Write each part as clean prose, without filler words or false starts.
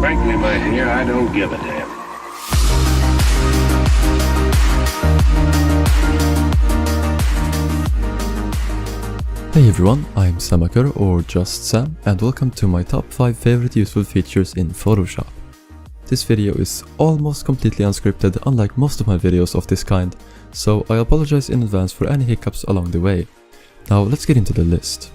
Frankly, my dear, I don't give a damn. Hey everyone, I'm Samakar or just Sam, and welcome to my top 5 favorite useful features in Photoshop. This video is almost completely unscripted, unlike most of my videos of this kind, so I apologize in advance for any hiccups along the way. Now let's get into the list.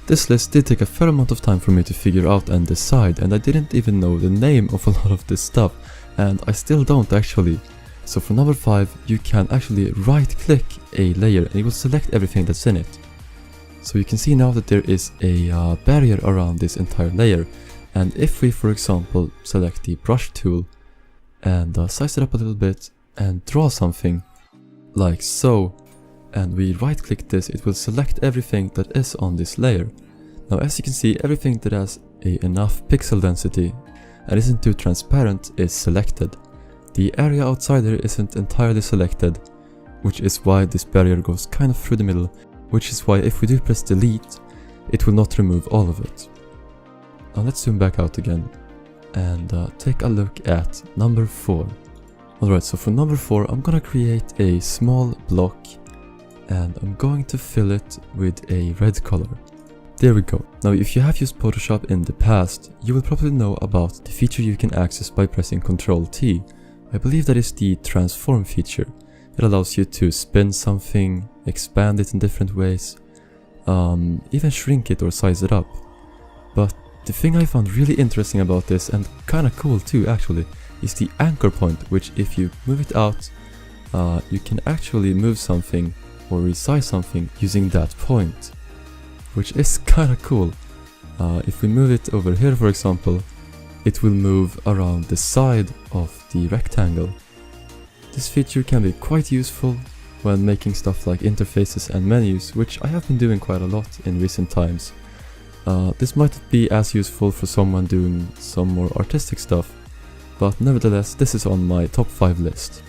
This list did take a fair amount of time for me to figure out and decide, and I didn't even know the name of a lot of this stuff, and I still don't actually. So for number 5, you can actually right click a layer and it will select everything that's in it. So you can see now that there is a barrier around this entire layer, and if we, for example, select the brush tool and size it up a little bit and draw something like so, and we right click this, it will select everything that is on this layer. Now as you can see, everything that has enough pixel density and isn't too transparent is selected. The area outside here isn't entirely selected, which is why this barrier goes kind of through the middle, which is why if we do press delete, it will not remove all of it. Now let's zoom back out again and take a look at number 4. Alright, so for number 4, I'm gonna create a small block and I'm going to fill it with a red color. There we go. Now if you have used Photoshop in the past, you will probably know about the feature you can access by pressing Ctrl T. I believe that is the transform feature. It allows you to spin something, expand it in different ways, even shrink it or size it up. But the thing I found really interesting about this, and kinda cool too actually, is the anchor point, which if you move it out, you can actually move something or resize something using that point, which is kinda cool. If we move it over here, for example, it will move around the side of the rectangle. This feature can be quite useful when making stuff like interfaces and menus, which I have been doing quite a lot in recent times. This might not be as useful for someone doing some more artistic stuff, but nevertheless this is on my top 5 list.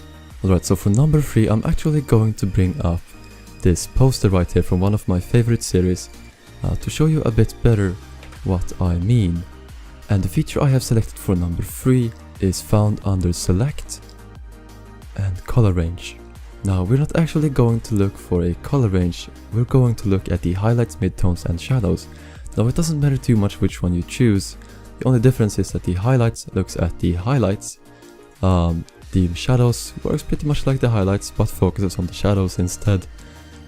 Alright, so for number 3, I'm actually going to bring up this poster right here from one of my favorite series to show you a bit better what I mean. And the feature I have selected for number 3 is found under Select and Color Range. Now we're not actually going to look for a color range, we're going to look at the highlights, midtones and shadows. Now it doesn't matter too much which one you choose, the only difference is that the highlights looks at the highlights, the shadows works pretty much like the highlights but focuses on the shadows instead,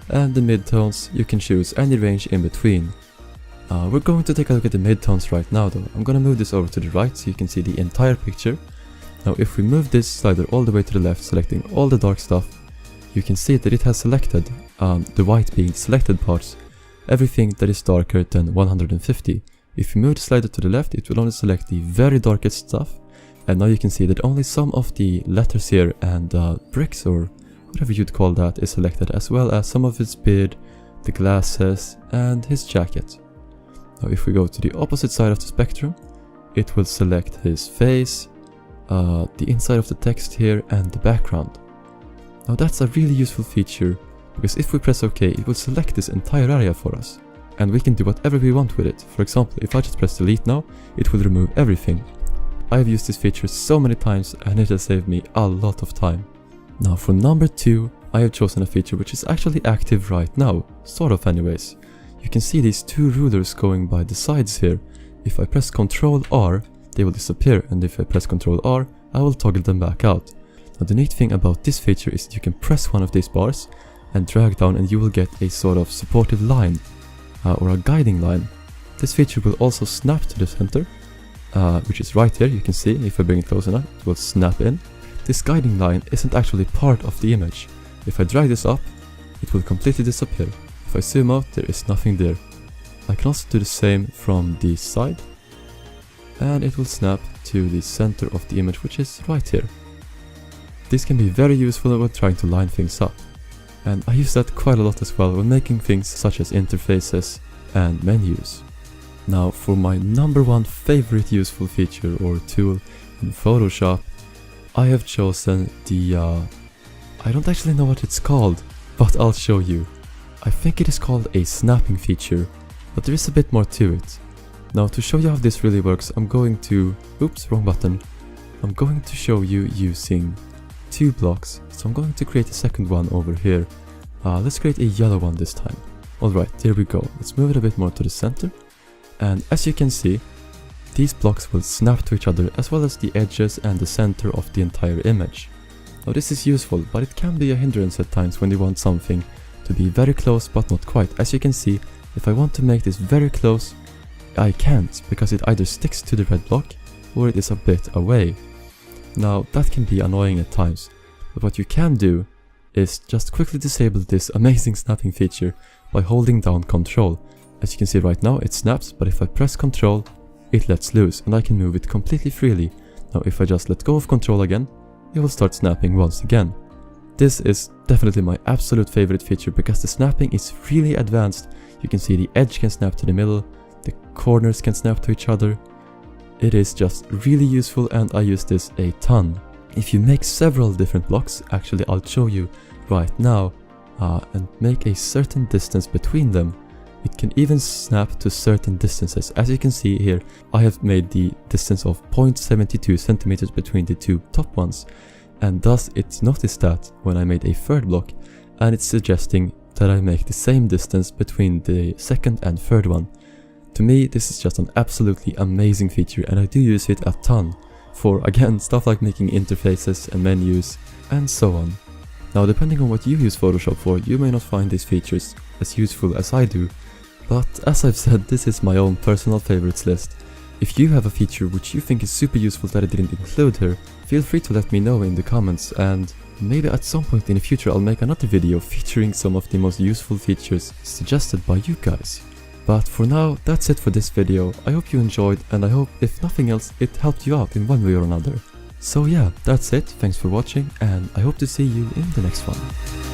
and the midtones you can choose any range in between. We're going to take a look at the midtones right now though. I'm gonna move this over to the right so you can see the entire picture. Now if we move this slider all the way to the left, selecting all the dark stuff, you can see that it has selected, the white being the selected parts, everything that is darker than 150. If you move the slider to the left, it will only select the very darkest stuff, and now you can see that only some of the letters here and bricks or whatever you'd call that is selected, as well as some of his beard, the glasses and his jacket. Now if we go to the opposite side of the spectrum, it will select his face, the inside of the text here and the background. Now that's a really useful feature, because if we press OK, it will select this entire area for us, and we can do whatever we want with it. For example, if I just press delete now, it will remove everything. I have used this feature so many times and it has saved me a lot of time. Now for number 2, I have chosen a feature which is actually active right now, sort of anyways. You can see these 2 rulers going by the sides here. If I press Ctrl R, they will disappear, and if I press Ctrl R, I will toggle them back out. Now the neat thing about this feature is that you can press one of these bars and drag down and you will get a sort of supportive line or a guiding line. This feature will also snap to the center, which is right here. You can see if I bring it close enough, it will snap in. This guiding line isn't actually part of the image. If I drag this up, it will completely disappear. If I zoom out, there is nothing there. I can also do the same from the side, and it will snap to the center of the image, which is right here. This can be very useful when trying to line things up, and I use that quite a lot as well when making things such as interfaces and menus. Now for my number 1 favorite useful feature or tool in Photoshop, I have chosen the, I don't actually know what it's called, but I'll show you. I think it is called a snapping feature, but there is a bit more to it. Now to show you how this really works, I'm going to... Oops, wrong button. I'm going to show you using 2 blocks. So I'm going to create a second one over here. Let's create a yellow one this time. Alright, here we go. Let's move it a bit more to the center. And as you can see, these blocks will snap to each other as well as the edges and the center of the entire image. Now this is useful, but it can be a hindrance at times when you want something to be very close but not quite. As you can see, if I want to make this very close, I can't, because it either sticks to the red block or it is a bit away. Now that can be annoying at times, but what you can do is just quickly disable this amazing snapping feature by holding down Ctrl. As you can see right now, it snaps, but if I press Ctrl, it lets loose and I can move it completely freely. Now if I just let go of Ctrl again, it will start snapping once again. This is definitely my absolute favorite feature because the snapping is really advanced. You can see the edge can snap to the middle, the corners can snap to each other. It is just really useful and I use this a ton. If you make several different blocks, actually I'll show you right now, and make a certain distance between them, it can even snap to certain distances. As you can see here, I have made the distance of 0.72 centimeters between the 2 top ones, and thus it's noticed that when I made a third block, and it's suggesting that I make the same distance between the second and third one. To me, this is just an absolutely amazing feature and I do use it a ton for, again, stuff like making interfaces and menus and so on. Now depending on what you use Photoshop for, you may not find these features as useful as I do, but as I've said, this is my own personal favorites list. If you have a feature which you think is super useful that I didn't include here, feel free to let me know in the comments, and maybe at some point in the future I'll make another video featuring some of the most useful features suggested by you guys. But for now, that's it for this video. I hope you enjoyed, and I hope, if nothing else, it helped you out in one way or another. So yeah, that's it, thanks for watching, and I hope to see you in the next one.